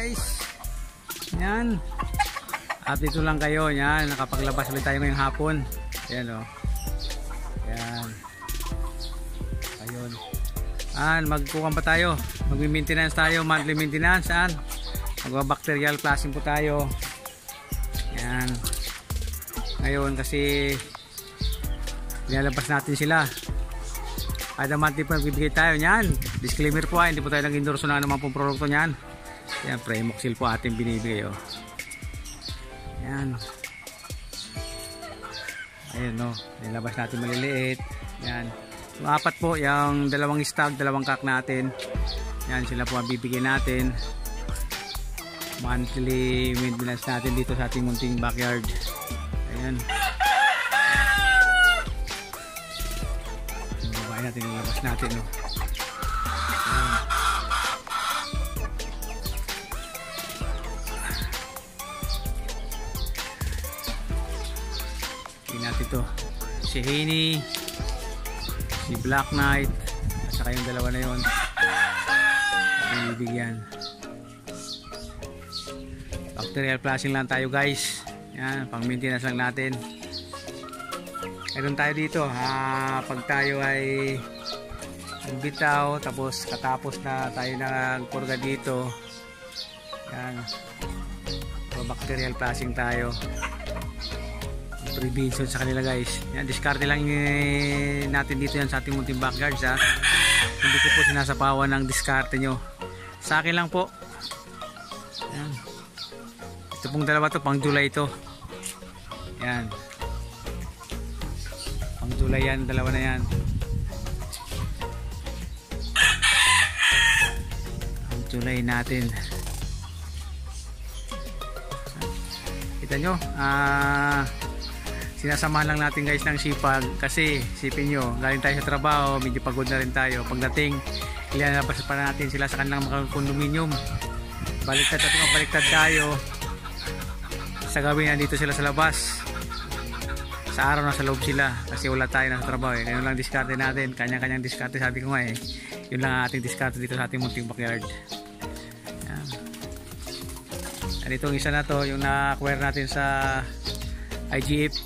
guys. Yan. Update ko lang kayo. Yan. Nakapaglabas ulit tayo ngayong hapon. Yan o. Yan. Ayun. Magkukan pa tayo. Mag-maintenance tayo. Monthly maintenance. Mag-bacterial flushing po tayo. Yan. Ngayon kasi nilalabas natin sila. Kada monthly po nagbibigay tayo niyan. Disclaimer po hindi po tayo nag-endorso na naman pong produkto niyan. Yan, Premoxil po ating binibigay oh. Yan. Ayun no, nilabas natin maliliit. Yan. Yung apat po, yung dalawang stag, dalawang kak natin. Yan, sila po ang bibigyan natin. Monthly maintenance natin dito sa ating munting backyard. Ayan. Babae natin, nilabas natin no. Ayan. Natin to si Haney, si Black Knight at saka yung dalawa na yun bibigyan. Bacterial flushing lang tayo guys. Yan, pang maintenance lang natin. Meron tayo dito pag tayo ay bitaw tapos katapos na tayo nagpurga dito. Yan, bacterial flushing tayo, prevention sa kanila guys. Yan, discarte lang natin dito yan sa ating munting backyards hindi ko po sinasapawan ng discarte nyo, sa akin lang po. Yan. Ito pong dalawa to pang July to. Yan, pang July yan, dalawa na yan. Pang July natin. Kita nyo sinasamahan lang natin guys ng sipag kasi sipin nyo, galing tayo sa trabaho, medyo pagod na rin tayo. Pagdating, ilalabas pa natin sila sa kanilang mga condominium. Baliktad tayo sa gawin, nandito sila sa labas, sa araw na sa loob sila kasi wala tayo na sa trabaho Ngayon lang diskarte natin, kanya-kanyang diskarte. Sabi ko nga yun lang ang ating diskarte dito sa ating munting backyard. Yan. At itong isa na to, yung na-acquire natin sa IGF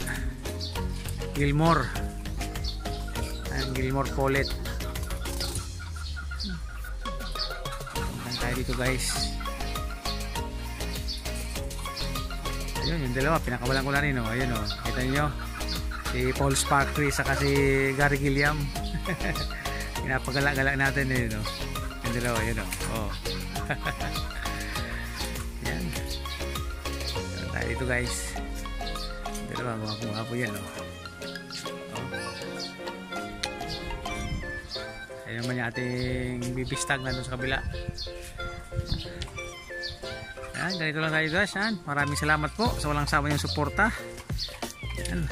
Gilmore. Gilmore Pollet. Puntan tayo dito guys. Ayun, yung dalawa pinakawalan ko na rin ayun kita niyo si Paul Sparkley saka si Gary Gilliam. Pinapagala-gala natin yung dalawa yun yan. Tayo dito guys. Dalawa, mga po yan ayun naman yung ating bibistag na doon sa kabila. Yan, ganito lang tayo guys. Maraming salamat po sa walang sawa niyong suporta. Yan,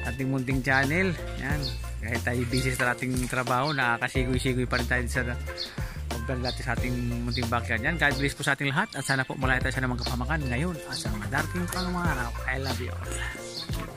ating munting channel. Yan, kahit tayo busy sa ating trabaho, nakakasigoy-sigoy pa rin tayo sa pagdala natin sa ating munting backyard. Yan, God bless po sa ating lahat at sana po malaya tayo sa namang kapamakan ngayon at sa mga darating pang mga araw. I love you all.